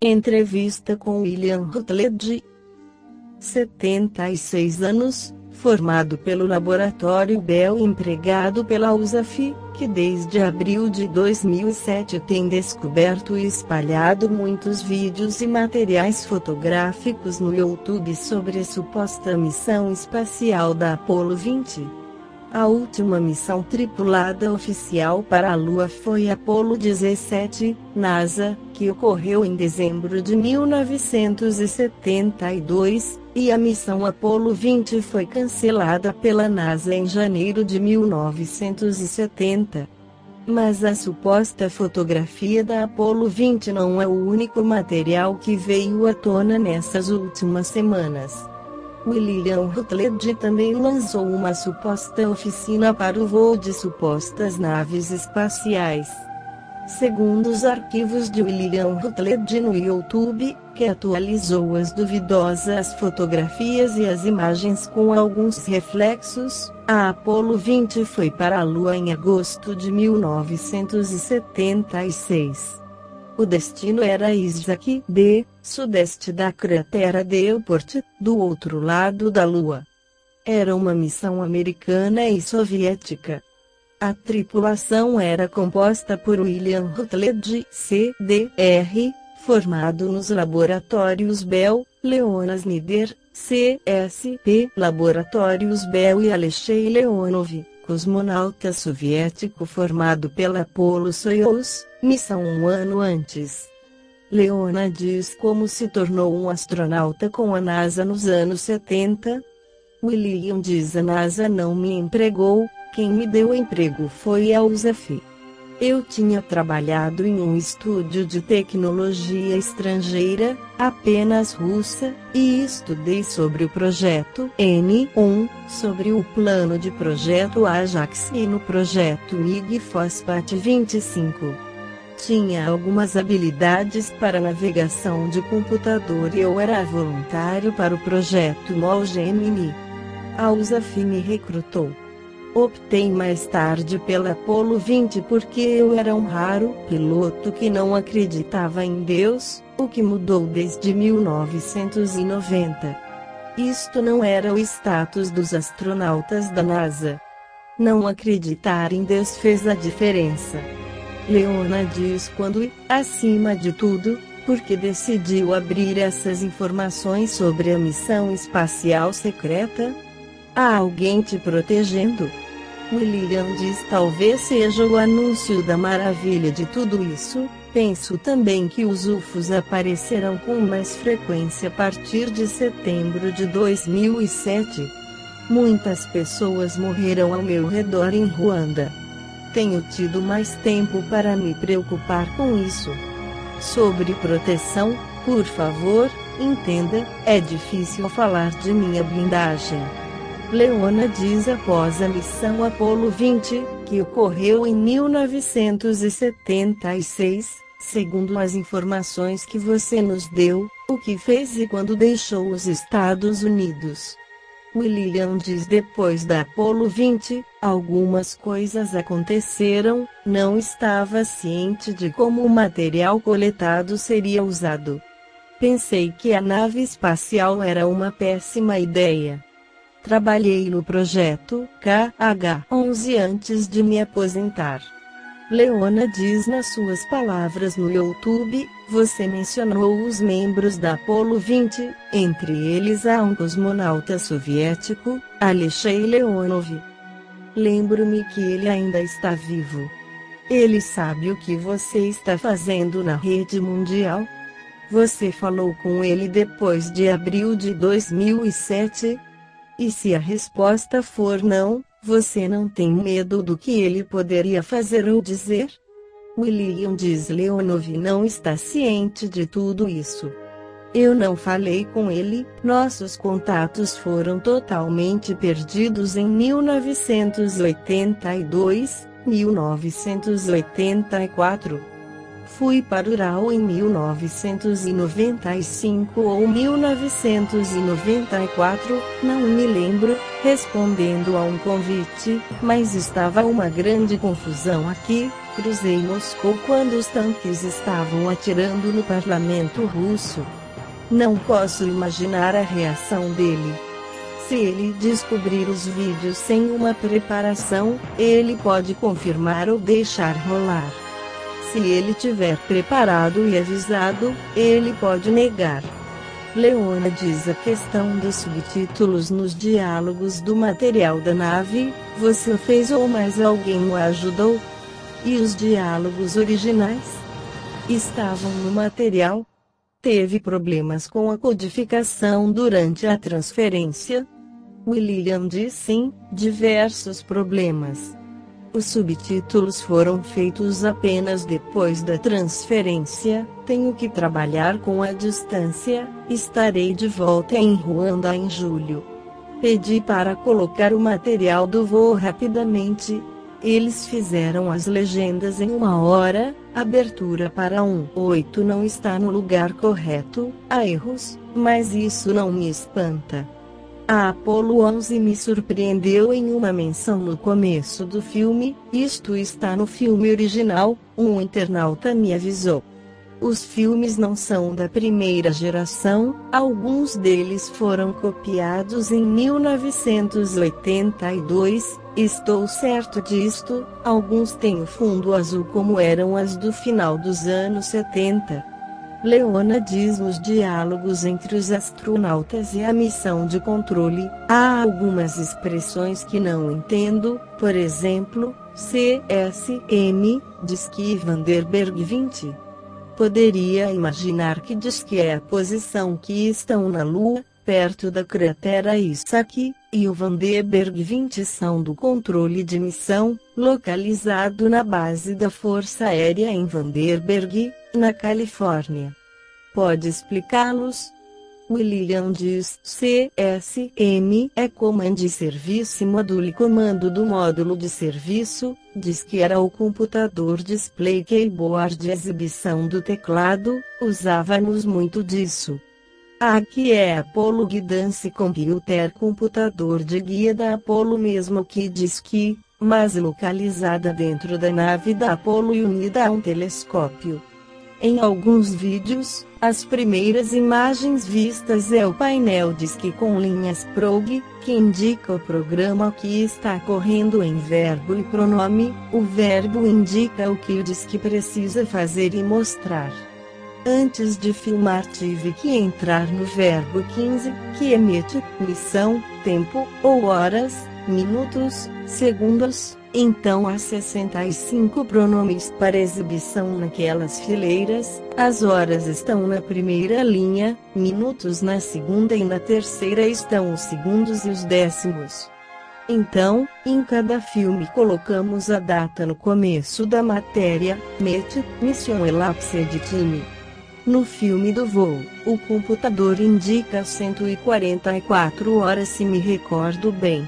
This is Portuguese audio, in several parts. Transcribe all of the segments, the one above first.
Entrevista com William Rutledge, 76 anos, formado pelo Laboratório Bell e empregado pela USAF, que desde abril de 2007 tem descoberto e espalhado muitos vídeos e materiais fotográficos no YouTube sobre a suposta missão espacial da Apollo 20. A última missão tripulada oficial para a Lua foi Apollo 17, NASA, que ocorreu em dezembro de 1972, e a missão Apollo 20 foi cancelada pela NASA em janeiro de 1970. Mas a suposta fotografia da Apollo 20 não é o único material que veio à tona nessas últimas semanas. William Rutledge também lançou uma suposta oficina para o voo de supostas naves espaciais. Segundo os arquivos de William Rutledge no YouTube, que atualizou as duvidosas fotografias e as imagens com alguns reflexos, a Apollo 20 foi para a Lua em agosto de 1976. O destino era Isaac B, sudeste da cratera Newport, do outro lado da Lua. Era uma missão americana e soviética. A tripulação era composta por William Rutledge, CDR, formado nos laboratórios Bell, Leonard Snyder, CSP, laboratórios Bell e Alexei Leonov, cosmonauta soviético formado pela Apollo-Soyuz, missão um ano antes. Leonard diz como se tornou um astronauta com a NASA nos anos 70. William diz: a NASA não me empregou, quem me deu emprego foi a USAF. Eu tinha trabalhado em um estúdio de tecnologia estrangeira, apenas russa, e estudei sobre o projeto N1, sobre o plano de projeto Ajax e no projeto IG Fosfat 25. Tinha algumas habilidades para navegação de computador e eu era voluntário para o projeto MOL Gemini. A USAF me recrutou. Optei mais tarde pela Apollo 20 porque eu era um raro piloto que não acreditava em Deus, o que mudou desde 1990. Isto não era o status dos astronautas da NASA. Não acreditar em Deus fez a diferença. Leonard diz quando, acima de tudo, porque decidiu abrir essas informações sobre a missão espacial secreta? Há alguém te protegendo? William diz: talvez seja o anúncio da maravilha de tudo isso. Penso também que os UFOs aparecerão com mais frequência a partir de setembro de 2007. Muitas pessoas morreram ao meu redor em Ruanda. Tenho tido mais tempo para me preocupar com isso. Sobre proteção, por favor, entenda, é difícil falar de minha blindagem. Leonard diz após a missão Apollo 20, que ocorreu em 1976, segundo as informações que você nos deu, o que fez e quando deixou os Estados Unidos. William diz: depois da Apollo 20, algumas coisas aconteceram, não estava ciente de como o material coletado seria usado. Pensei que a nave espacial era uma péssima ideia. Trabalhei no projeto KH-11 antes de me aposentar. Leonard diz nas suas palavras no YouTube: você mencionou os membros da Apollo 20, entre eles há um cosmonauta soviético, Alexei Leonov. Lembro-me que ele ainda está vivo. Ele sabe o que você está fazendo na rede mundial? Você falou com ele depois de abril de 2007? E se a resposta for não, você não tem medo do que ele poderia fazer ou dizer? William diz: Leonov não está ciente de tudo isso. Eu não falei com ele, nossos contatos foram totalmente perdidos em 1982, 1984. Fui para Ural em 1995 ou 1994, não me lembro, respondendo a um convite, mas estava uma grande confusão aqui, cruzei Moscou quando os tanques estavam atirando no parlamento russo. Não posso imaginar a reação dele. Se ele descobrir os vídeos sem uma preparação, ele pode confirmar ou deixar rolar. Se ele tiver preparado e avisado, ele pode negar. Leona diz a questão dos subtítulos nos diálogos do material da nave: você fez ou mais alguém o ajudou? E os diálogos originais? Estavam no material? Teve problemas com a codificação durante a transferência? William diz sim, diversos problemas. Os subtítulos foram feitos apenas depois da transferência. Tenho que trabalhar com a distância. Estarei de volta em Ruanda em julho. Pedi para colocar o material do voo rapidamente. Eles fizeram as legendas em 1 hora. Abertura para 1.8 não está no lugar correto. Há erros, mas isso não me espanta. A Apollo 11 me surpreendeu em uma menção no começo do filme. Isto está no filme original, um internauta me avisou. Os filmes não são da primeira geração, alguns deles foram copiados em 1982, estou certo disto. Alguns têm o fundo azul como eram as do final dos anos 70. Leona diz nos diálogos entre os astronautas e a missão de controle, há algumas expressões que não entendo, por exemplo, CSM, diz que Vandenberg 20. Poderia imaginar que diz que é a posição que estão na Lua, perto da cratera Isaac, e o Vandenberg 20 são do controle de missão, localizado na base da Força Aérea em Vandenberg, na Califórnia. Pode explicá-los? William diz: CSM é Command Service Module, comando do módulo de serviço. Diz que era o computador Display Keyboard de exibição do teclado. Usávamos muito disso. Aqui é Apollo Guidance Computer, computador de guia da Apollo, mesmo que diz que, mas localizada dentro da nave da Apollo e unida a um telescópio. Em alguns vídeos, as primeiras imagens vistas é o painel DISC com linhas prog, que indica o programa que está correndo em verbo e pronome. O verbo indica o que o DISC precisa fazer e mostrar. Antes de filmar tive que entrar no verbo 15, que emite missão, tempo, ou horas, minutos, segundos. Então há 65 pronomes para exibição naquelas fileiras. As horas estão na primeira linha, minutos na segunda e na terceira estão os segundos e os décimos. Então, em cada filme colocamos a data no começo da matéria, MET, Mission Elapsed Time. No filme do voo, o computador indica 144 horas, se me recordo bem.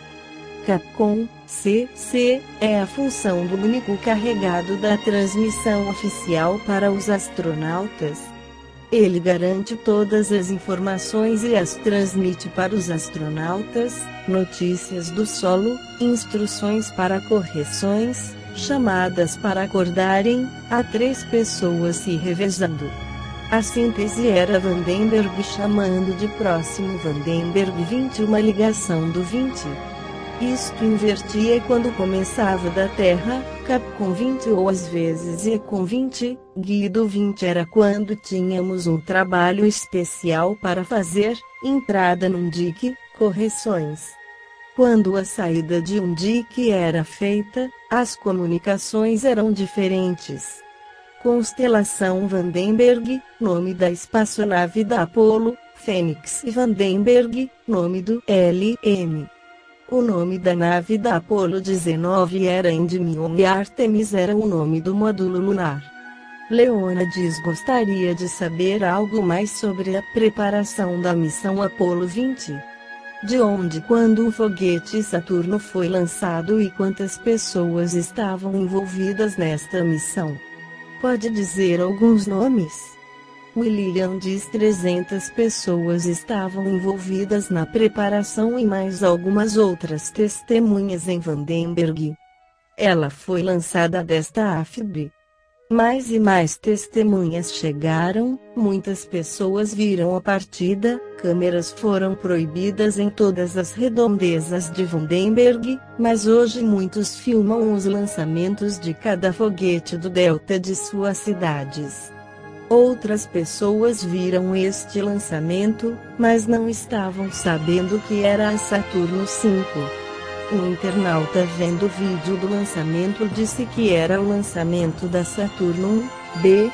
Capcom, CC, é a função do único carregado da transmissão oficial para os astronautas. Ele garante todas as informações e as transmite para os astronautas: notícias do solo, instruções para correções, chamadas para acordarem, há 3 pessoas se revezando. A síntese era Vandenberg chamando de próximo Vandenberg 20, uma ligação do 20. Isto invertia quando começava da Terra, Capcom 20 ou às vezes Econ 20, Guido 20 era quando tínhamos um trabalho especial para fazer, entrada num DIC, correções. Quando a saída de um DIC era feita, as comunicações eram diferentes. Constelação Vandenberg, nome da espaçonave da Apollo, Fênix e Vandenberg, nome do LM. O nome da nave da Apollo 19 era Endymion e Artemis era o nome do módulo lunar. Leona diz: gostaria de saber algo mais sobre a preparação da missão Apollo 20. De onde e quando o foguete Saturno foi lançado e quantas pessoas estavam envolvidas nesta missão? Pode dizer alguns nomes? William diz: 300 pessoas estavam envolvidas na preparação e mais algumas outras testemunhas em Vandenberg. Ela foi lançada desta AFB. Mais e mais testemunhas chegaram, muitas pessoas viram a partida, câmeras foram proibidas em todas as redondezas de Vandenberg, mas hoje muitos filmam os lançamentos de cada foguete do delta de suas cidades. Outras pessoas viram este lançamento, mas não estavam sabendo que era a Saturno V. Um internauta vendo o vídeo do lançamento disse que era o lançamento da Saturno B.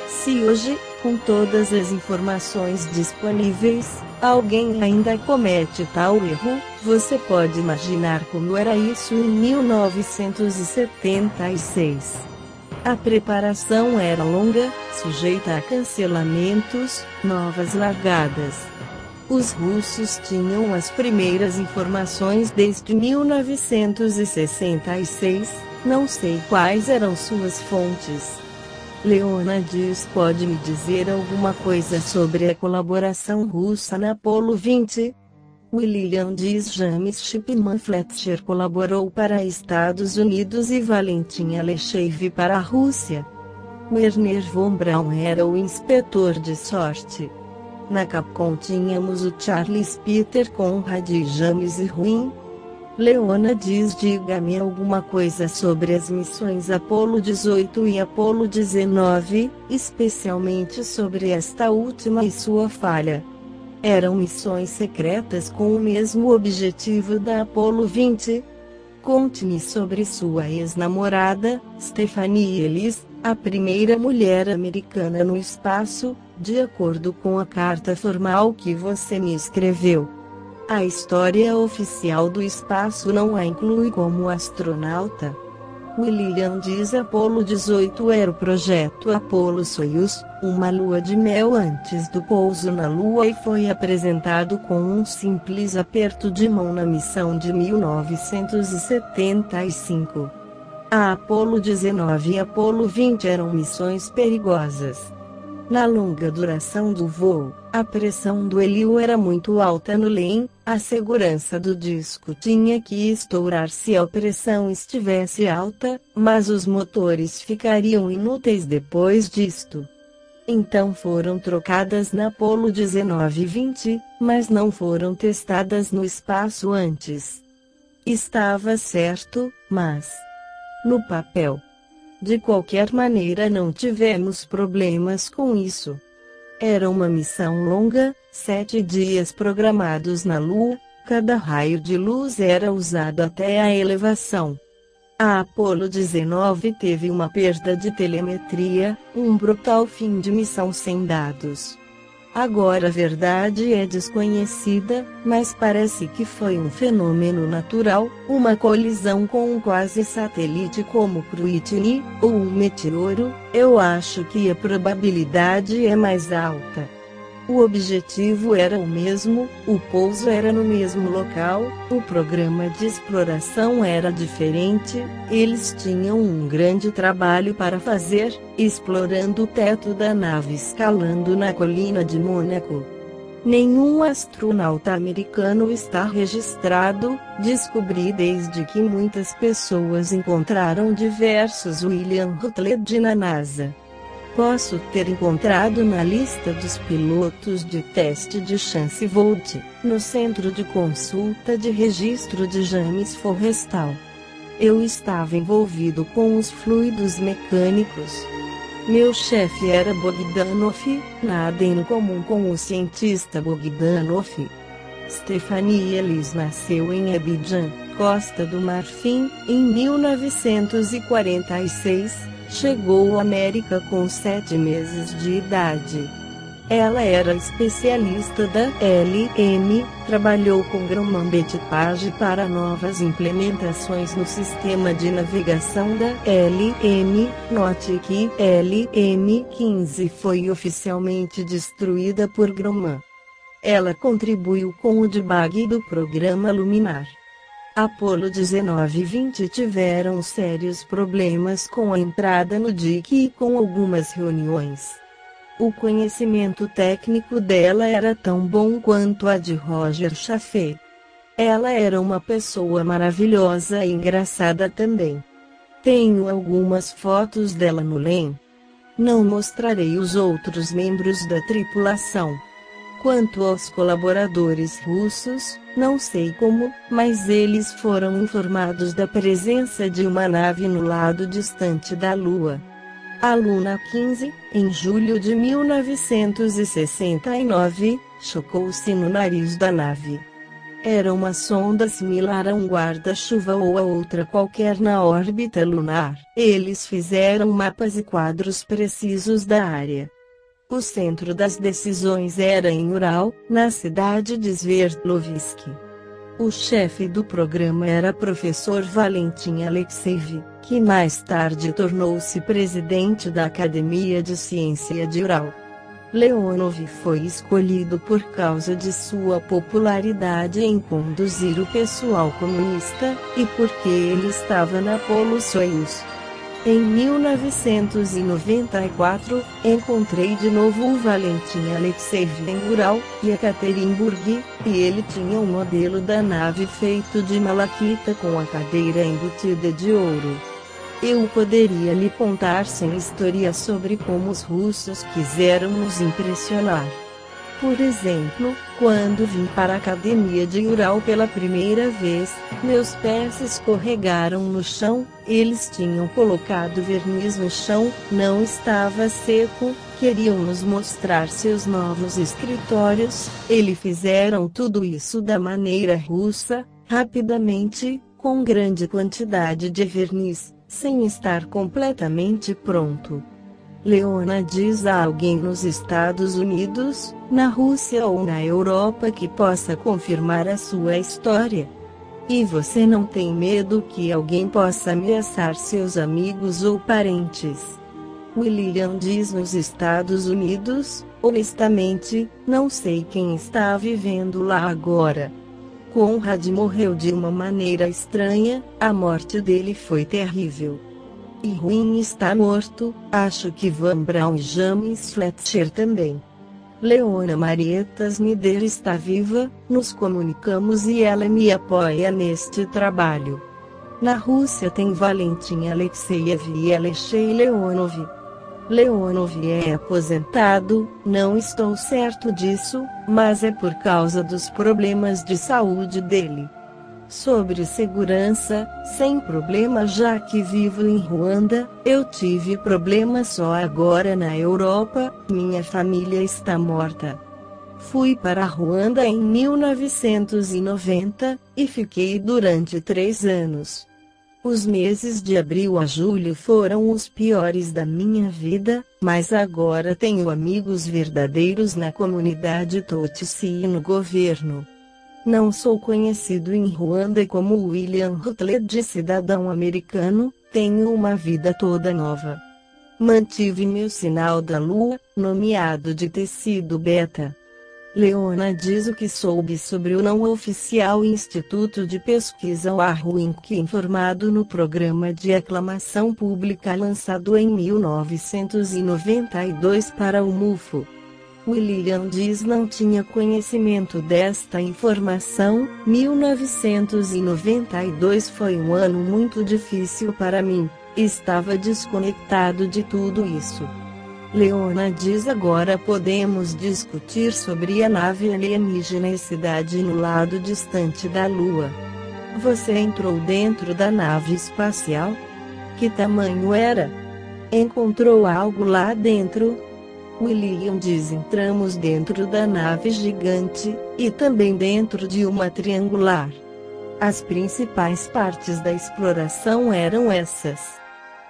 Se hoje, com todas as informações disponíveis, alguém ainda comete tal erro, você pode imaginar como era isso em 1976. A preparação era longa, sujeita a cancelamentos, novas largadas. Os russos tinham as primeiras informações desde 1966, não sei quais eram suas fontes. Leonid pode me dizer alguma coisa sobre a colaboração russa na Apollo 20? William James Shipman Fletcher colaborou para Estados Unidos e Valentin Alexeyev para a Rússia. Werner von Braun era o inspetor de sorte. Na Capcom tínhamos o Charles Peter Conrad e James Irwin. Leona diga-me alguma coisa sobre as missões Apollo 18 e Apollo 19, especialmente sobre esta última e sua falha. Eram missões secretas com o mesmo objetivo da Apollo 20? Conte-me sobre sua ex-namorada, Stephanie Ellis, a primeira mulher americana no espaço, de acordo com a carta formal que você me escreveu. A história oficial do espaço não a inclui como astronauta. William Apollo 18 era o projeto Apollo-Soyuz, uma lua de mel antes do pouso na Lua e foi apresentado com um simples aperto de mão na missão de 1975. A Apollo 19 e Apollo 20 eram missões perigosas. Na longa duração do voo, a pressão do hélio era muito alta no LEM, a segurança do disco tinha que estourar se a pressão estivesse alta, mas os motores ficariam inúteis depois disto. Então foram trocadas na Apollo 19 e 20, mas não foram testadas no espaço antes. Estava certo, mas no papel. De qualquer maneira não tivemos problemas com isso. Era uma missão longa, 7 dias programados na Lua, cada raio de luz era usado até a elevação. A Apollo 19 teve uma perda de telemetria, um brutal fim de missão sem dados. Agora a verdade é desconhecida, mas parece que foi um fenômeno natural, uma colisão com um quase-satélite como Cruitne, ou um meteoro. Eu acho que a probabilidade é mais alta. O objetivo era o mesmo, o pouso era no mesmo local, o programa de exploração era diferente, eles tinham um grande trabalho para fazer, explorando o teto da nave escalando na colina de Mônaco. Nenhum astronauta americano está registrado, descobri desde que muitas pessoas encontraram diversos William Rutledge na NASA. Posso ter encontrado na lista dos pilotos de teste de Chance Volt, no centro de consulta de registro de James Forrestal. Eu estava envolvido com os fluidos mecânicos. Meu chefe era Bogdanov, nada em comum com o cientista Bogdanov. Stephanie Ellis nasceu em Abidjan, Costa do Marfim, em 1946. Chegou à América com 7 meses de idade. Ela era especialista da LM, trabalhou com Grumman-Bethpage para novas implementações no sistema de navegação da LM. Note que LM-15 foi oficialmente destruída por Grumman. Ela contribuiu com o debug do programa Luminar. Apollo 19 e 20 tiveram sérios problemas com a entrada no DIC e com algumas reuniões. O conhecimento técnico dela era tão bom quanto a de Roger Chaffee. Ela era uma pessoa maravilhosa e engraçada também. Tenho algumas fotos dela no LEM. Não mostrarei os outros membros da tripulação. Quanto aos colaboradores russos, não sei como, mas eles foram informados da presença de uma nave no lado distante da Lua. A Luna 15, em julho de 1969, chocou-se no nariz da nave. Era uma sonda similar a um guarda-chuva ou a outra qualquer na órbita lunar. Eles fizeram mapas e quadros precisos da área. O centro das decisões era em Ural, na cidade de Sverdlovsk. O chefe do programa era professor Valentin Alexeyev, que mais tarde tornou-se presidente da Academia de Ciência de Ural. Leonov foi escolhido por causa de sua popularidade em conduzir o pessoal comunista, e porque ele estava na Polo-Soyuz. Em 1994, encontrei de novo o Valentin Alexeyev em Ural, Yekaterinburg, e ele tinha um modelo da nave feito de malaquita com a cadeira embutida de ouro. Eu poderia lhe contar sem história sobre como os russos quiseram nos impressionar. Por exemplo, quando vim para a Academia de Ural pela primeira vez, meus pés escorregaram no chão, eles tinham colocado verniz no chão, não estava seco, queriam nos mostrar seus novos escritórios, eles fizeram tudo isso da maneira russa, rapidamente, com grande quantidade de verniz, sem estar completamente pronto. Leona diz a alguém nos Estados Unidos, na Rússia ou na Europa que possa confirmar a sua história. E você não tem medo que alguém possa ameaçar seus amigos ou parentes? William diz nos Estados Unidos, honestamente, não sei quem está vivendo lá agora. Conrad morreu de uma maneira estranha, a morte dele foi terrível. Irwin está morto, acho que Van Braun e James Fletcher também. Leona Marietta Snyder está viva, nos comunicamos e ela me apoia neste trabalho. Na Rússia tem Valentin Alexeyev e Alexei Leonov. Leonov é aposentado, não estou certo disso, mas é por causa dos problemas de saúde dele. Sobre segurança, sem problema já que vivo em Ruanda, eu tive problemas só agora na Europa, minha família está morta. Fui para Ruanda em 1990, e fiquei durante 3 anos. Os meses de abril a julho foram os piores da minha vida, mas agora tenho amigos verdadeiros na comunidade Tutsi e no governo. Não sou conhecido em Ruanda como William Rutledge, cidadão americano, tenho uma vida toda nova. Mantive meu sinal da lua, nomeado de tecido beta. Leona diz o que soube sobre o não oficial Instituto de Pesquisa Warwink informado no programa de aclamação pública lançado em 1992 para o MUFO. William diz não tinha conhecimento desta informação. 1992 foi um ano muito difícil para mim, estava desconectado de tudo isso. Leona diz agora podemos discutir sobre a nave alienígena e cidade no lado distante da Lua. Você entrou dentro da nave espacial? Que tamanho era? Encontrou algo lá dentro? William diz entramos dentro da nave gigante, e também dentro de uma triangular. As principais partes da exploração eram essas.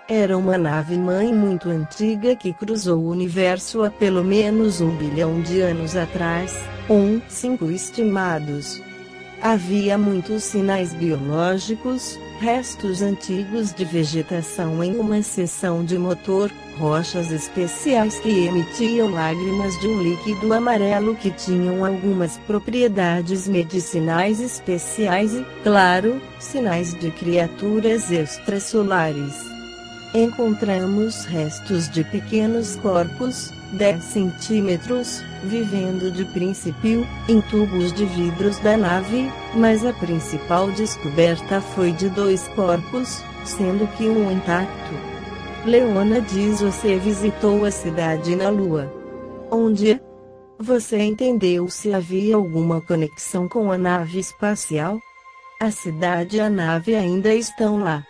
Era uma nave-mãe muito antiga que cruzou o universo há pelo menos 1 bilhão de anos atrás, 5 estimados. Havia muitos sinais biológicos, restos antigos de vegetação em uma seção de motor, rochas especiais que emitiam lágrimas de um líquido amarelo que tinham algumas propriedades medicinais especiais e, claro, sinais de criaturas extrasolares. Encontramos restos de pequenos corpos, 10 centímetros, vivendo de princípio, em tubos de vidros da nave, mas a principal descoberta foi de 2 corpos, sendo que um intacto. Leona diz: você visitou a cidade na Lua. Onde? Você entendeu se havia alguma conexão com a nave espacial? A cidade e a nave ainda estão lá.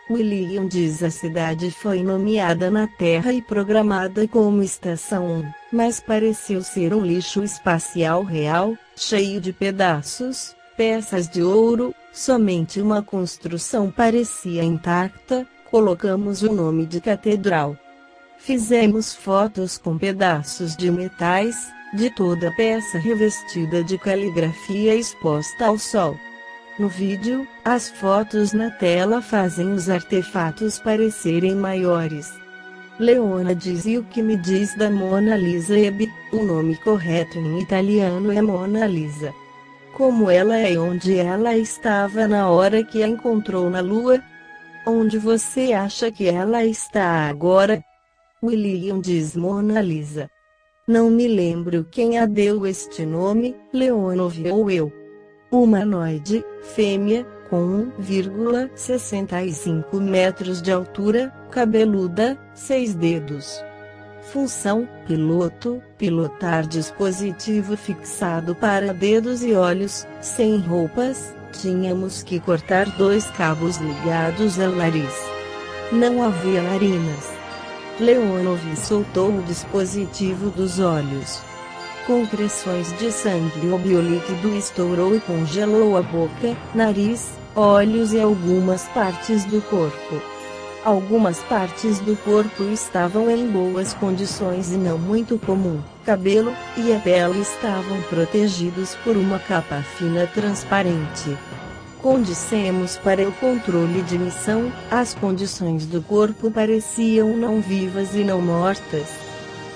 William diz: a cidade foi nomeada na Terra e programada como Estação 1, mas pareceu ser um lixo espacial real, cheio de pedaços, peças de ouro, somente uma construção parecia intacta. Colocamos o nome de catedral. Fizemos fotos com pedaços de metais, de toda a peça revestida de caligrafia exposta ao sol. No vídeo, as fotos na tela fazem os artefatos parecerem maiores. Leona diz: e o que me diz da Mona Lisa? O nome correto em italiano é Mona Lisa. Como ela é e onde ela estava na hora que a encontrou na Lua? Onde você acha que ela está agora? William diz: Mona Lisa. Não me lembro quem a deu este nome, Leonov ou eu. Humanoide, fêmea, com 1,65 metros de altura, cabeluda, 6 dedos. Função: piloto, pilotar dispositivo fixado para dedos e olhos, sem roupas. Tínhamos que cortar 2 cabos ligados ao nariz. Não havia narinas. Leonov soltou o dispositivo dos olhos. Concreções de sangue ou biolíquido estourou e congelou a boca, nariz, olhos e algumas partes do corpo. Algumas partes do corpo estavam em boas condições e não muito comum. Cabelo e a pele estavam protegidos por uma capa fina transparente. Quando dissemos para o controle de missão, as condições do corpo pareciam não vivas e não mortas.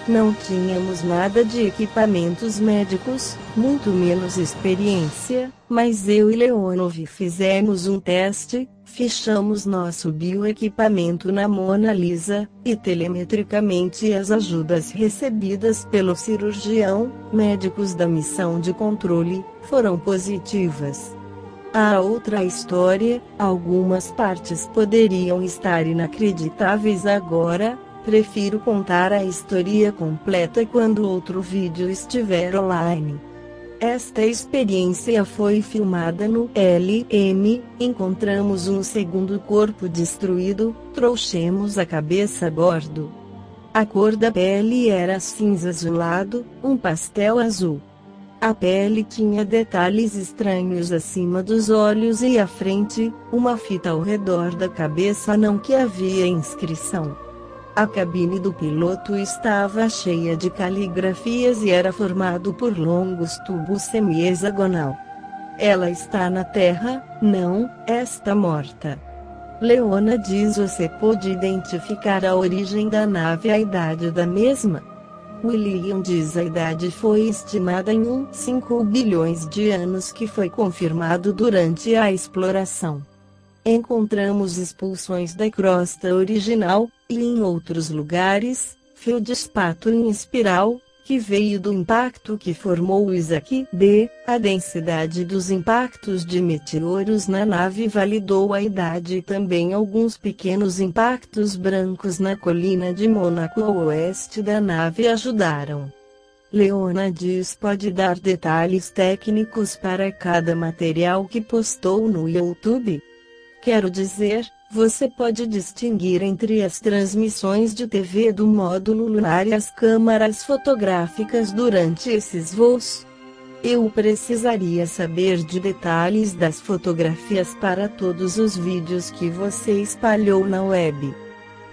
Não tínhamos nada de equipamentos médicos, muito menos experiência, mas eu e Leonov fizemos um teste, fichamos nosso bioequipamento na Mona Lisa, e telemetricamente as ajudas recebidas pelo cirurgião, médicos da missão de controle, foram positivas. Há outra história, algumas partes poderiam estar inacreditáveis agora. Prefiro contar a história completa quando outro vídeo estiver online. Esta experiência foi filmada no LM, encontramos um segundo corpo destruído, trouxemos a cabeça a bordo. A cor da pele era cinza azulado, um pastel azul. A pele tinha detalhes estranhos acima dos olhos e à frente, uma fita ao redor da cabeça não que havia inscrição. A cabine do piloto estava cheia de caligrafias e era formado por longos tubos semi-hexagonal. Ela está na Terra? Não, está morta. Leona diz: você pôde identificar a origem da nave e a idade da mesma? William diz: a idade foi estimada em 5 bilhões de anos, que foi confirmado durante a exploração. Encontramos expulsões da crosta original, e em outros lugares, feldspato em espiral, que veio do impacto que formou o Isaac D. A densidade dos impactos de meteoros na nave validou a idade e também alguns pequenos impactos brancos na colina de Mônaco ao oeste da nave ajudaram. Leona diz: pode dar detalhes técnicos para cada material que postou no YouTube? Quero dizer, você pode distinguir entre as transmissões de TV do módulo lunar e as câmaras fotográficas durante esses voos? Eu precisaria saber de detalhes das fotografias para todos os vídeos que você espalhou na web.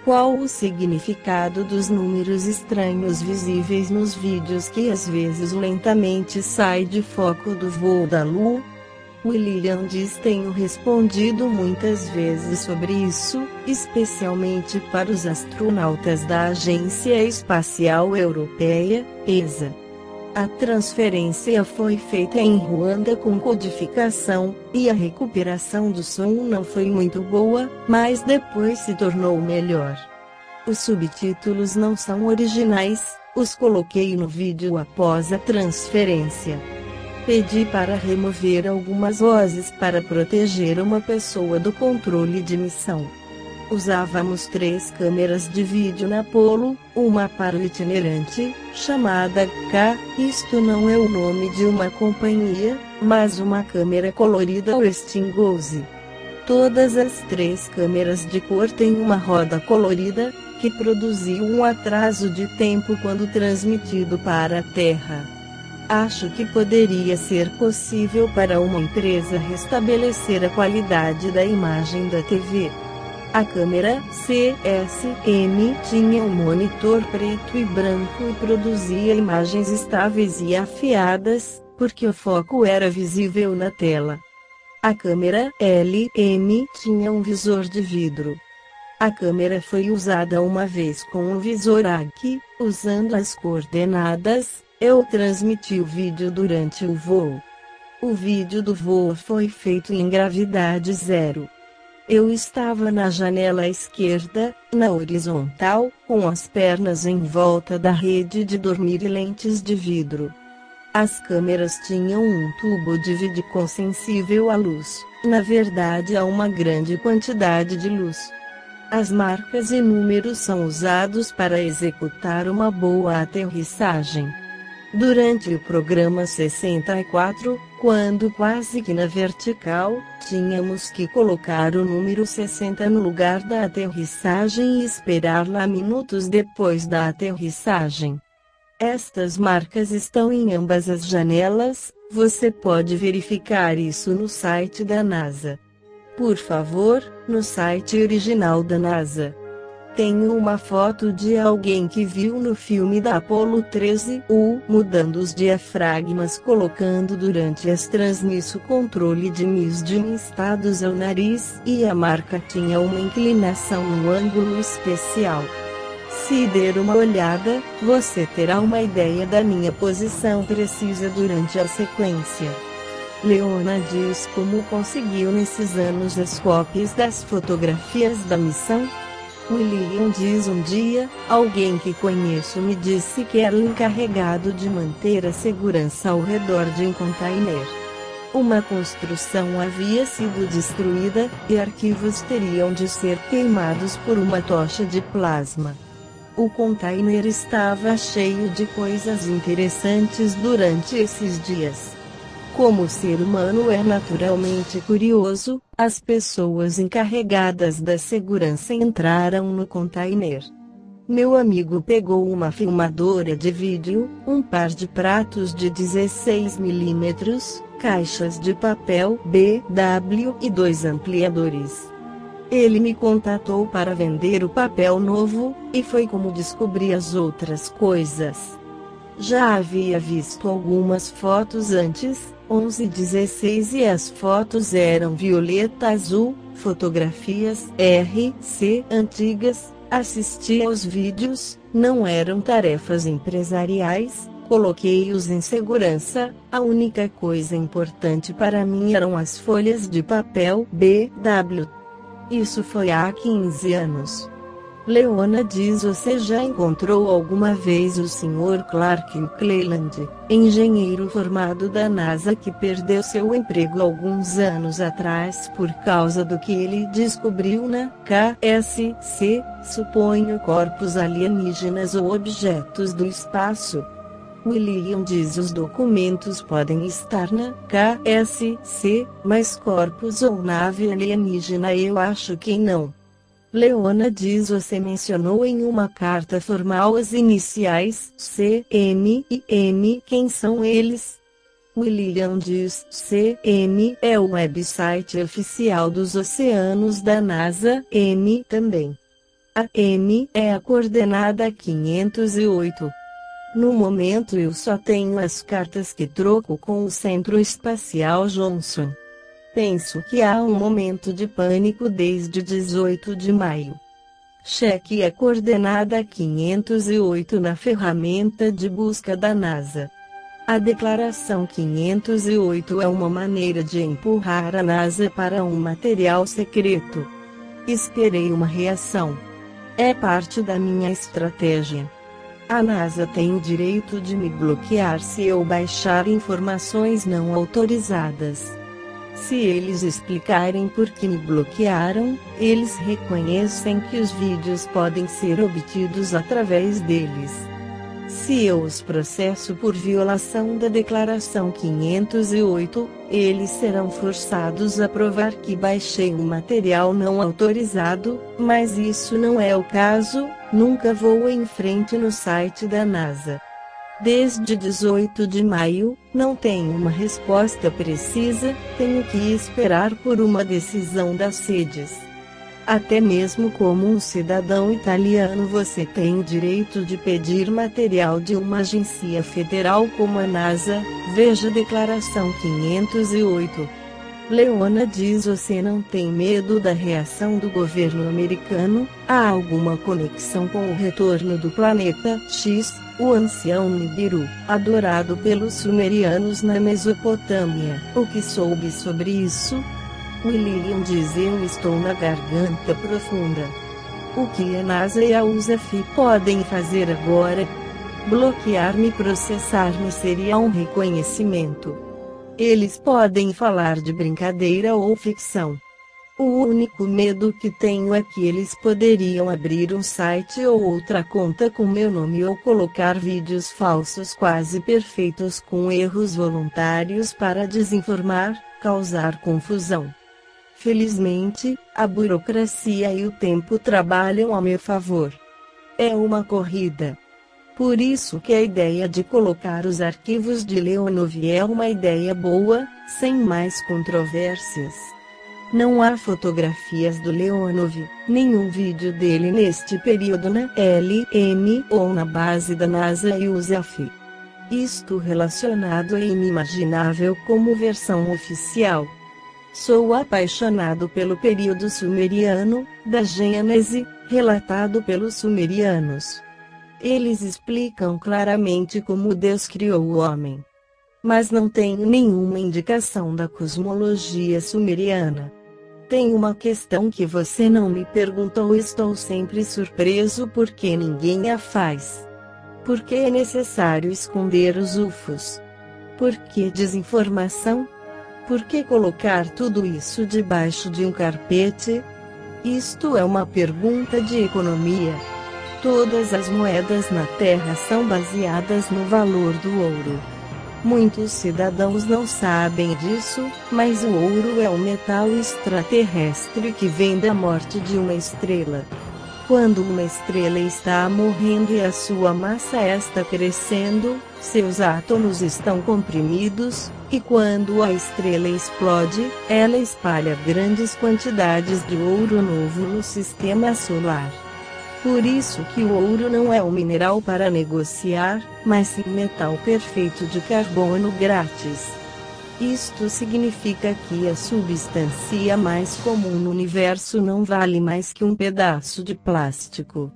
Qual o significado dos números estranhos visíveis nos vídeos que às vezes lentamente saem de foco do voo da Lua? William diz: tenho respondido muitas vezes sobre isso, especialmente para os astronautas da Agência Espacial Europeia, ESA. A transferência foi feita em Ruanda com codificação, e a recuperação do som não foi muito boa, mas depois se tornou melhor. Os subtítulos não são originais, os coloquei no vídeo após a transferência. Pedi para remover algumas vozes para proteger uma pessoa do controle de missão. Usávamos 3 câmeras de vídeo na Apollo, uma para o itinerante, chamada K, isto não é o nome de uma companhia, mas uma câmera colorida Westinghouse. Todas as 3 câmeras de cor têm uma roda colorida, que produziu um atraso de tempo quando transmitido para a Terra. Acho que poderia ser possível para uma empresa restabelecer a qualidade da imagem da TV. A câmera CSM tinha um monitor preto e branco e produzia imagens estáveis e afiadas, porque o foco era visível na tela. A câmera LM tinha um visor de vidro. A câmera foi usada uma vez com o visor AG, usando as coordenadas, eu transmiti o vídeo durante o voo. O vídeo do voo foi feito em gravidade zero. Eu estava na janela esquerda, na horizontal, com as pernas em volta da rede de dormir e lentes de vidro. As câmeras tinham um tubo de vídeo sensível à luz, na verdade a uma grande quantidade de luz. As marcas e números são usados para executar uma boa aterrissagem. Durante o programa 64, quando quase que na vertical, tínhamos que colocar o número 60 no lugar da aterrissagem e esperar lá minutos depois da aterrissagem. Estas marcas estão em ambas as janelas, você pode verificar isso no site da NASA. Por favor, no site original da NASA. Tenho uma foto de alguém que viu no filme da Apollo 13 mudando os diafragmas colocando durante as transmissões o controle de instados ao nariz e a marca tinha uma inclinação no ângulo especial. Se der uma olhada, você terá uma ideia da minha posição precisa durante a sequência. Leona diz como conseguiu nesses anos as cópias das fotografias da missão. William diz um dia, alguém que conheço me disse que era o encarregado de manter a segurança ao redor de um container. Uma construção havia sido destruída, e arquivos teriam de ser queimados por uma tocha de plasma. O container estava cheio de coisas interessantes durante esses dias. Como o ser humano é naturalmente curioso, as pessoas encarregadas da segurança entraram no container. Meu amigo pegou uma filmadora de vídeo, um par de pratos de 16 mm, caixas de papel BW e 2 ampliadores. Ele me contatou para vender o papel novo, e foi como descobri as outras coisas. Já havia visto algumas fotos antes, 11/16 e as fotos eram violeta azul, fotografias RC antigas, assisti aos vídeos, não eram tarefas empresariais, coloquei-os em segurança, a única coisa importante para mim eram as folhas de papel BW. Isso foi há 15 anos. Leona diz: você já encontrou alguma vez o Sr. Clark Cleland, engenheiro formado da NASA que perdeu seu emprego alguns anos atrás por causa do que ele descobriu na KSC, suponho corpos alienígenas ou objetos do espaço? William diz: os documentos podem estar na KSC, mas corpos ou nave alienígena eu acho que não. Leona diz: você mencionou em uma carta formal as iniciais CM e M. Quem são eles? William diz: CM é o website oficial dos oceanos da NASA, M também. A M é a coordenada 508. No momento eu só tenho as cartas que troco com o Centro Espacial Johnson. Penso que há um momento de pânico desde 18 de maio. Cheque a coordenada 508 na ferramenta de busca da NASA. A declaração 508 é uma maneira de empurrar a NASA para um material secreto. Esperei uma reação. É parte da minha estratégia. A NASA tem o direito de me bloquear se eu baixar informações não autorizadas. Se eles explicarem por que me bloquearam, eles reconhecem que os vídeos podem ser obtidos através deles. Se eu os processo por violação da Declaração 508, eles serão forçados a provar que baixei um material não autorizado, mas isso não é o caso. Nunca vou em frente no site da NASA. Desde 18 de maio, não tenho uma resposta precisa, tenho que esperar por uma decisão das sedes. Até mesmo como um cidadão italiano você tem o direito de pedir material de uma agência federal como a NASA, veja Declaração 508. Leona diz: você não tem medo da reação do governo americano? Há alguma conexão com o retorno do planeta X, o ancião Nibiru, adorado pelos sumerianos na Mesopotâmia? O que soube sobre isso? William diz: eu estou na garganta profunda. O que a NASA e a USAF podem fazer agora? Bloquear-me e processar-me seria um reconhecimento. Eles podem falar de brincadeira ou ficção. O único medo que tenho é que eles poderiam abrir um site ou outra conta com meu nome ou colocar vídeos falsos quase perfeitos com erros voluntários para desinformar, causar confusão. Felizmente, a burocracia e o tempo trabalham a meu favor. É uma corrida. Por isso que a ideia de colocar os arquivos de Leonov é uma ideia boa, sem mais controvérsias. Não há fotografias do Leonov, nenhum vídeo dele neste período na LM ou na base da NASA e USAF. Isto relacionado é inimaginável como versão oficial. Sou apaixonado pelo período sumeriano, da Gênese, relatado pelos sumerianos. Eles explicam claramente como Deus criou o homem. Mas não tenho nenhuma indicação da cosmologia sumeriana. Tem uma questão que você não me perguntou e estou sempre surpreso porque ninguém a faz. Por que é necessário esconder os UFOs? Por que desinformação? Por que colocar tudo isso debaixo de um carpete? Isto é uma pergunta de economia. Todas as moedas na Terra são baseadas no valor do ouro. Muitos cidadãos não sabem disso, mas o ouro é um metal extraterrestre que vem da morte de uma estrela. Quando uma estrela está morrendo e a sua massa está crescendo, seus átomos estão comprimidos, e quando a estrela explode, ela espalha grandes quantidades de ouro novo no sistema solar. Por isso que o ouro não é um mineral para negociar, mas sim metal perfeito de carbono grátis. Isto significa que a substância mais comum no universo não vale mais que um pedaço de plástico.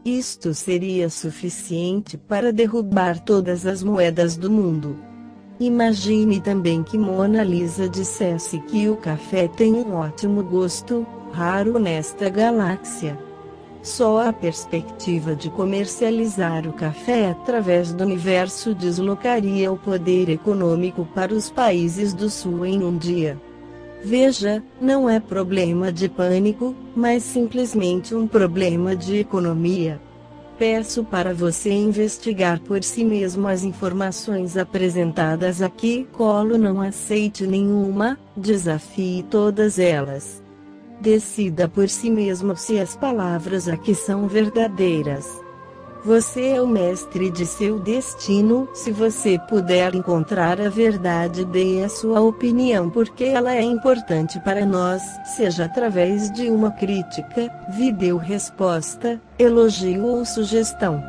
Isto seria suficiente para derrubar todas as moedas do mundo. Imagine também que Mona Lisa dissesse que o café tem um ótimo gosto, raro nesta galáxia. Só a perspectiva de comercializar o café através do universo deslocaria o poder econômico para os países do Sul em um dia. Veja, não é problema de pânico, mas simplesmente um problema de economia. Peço para você investigar por si mesmo as informações apresentadas aqui. Não aceite nenhuma, desafie todas elas. Decida por si mesmo se as palavras aqui são verdadeiras. Você é o mestre de seu destino. Se você puder encontrar a verdade, dê a sua opinião porque ela é importante para nós, seja através de uma crítica, vídeo resposta, elogio ou sugestão.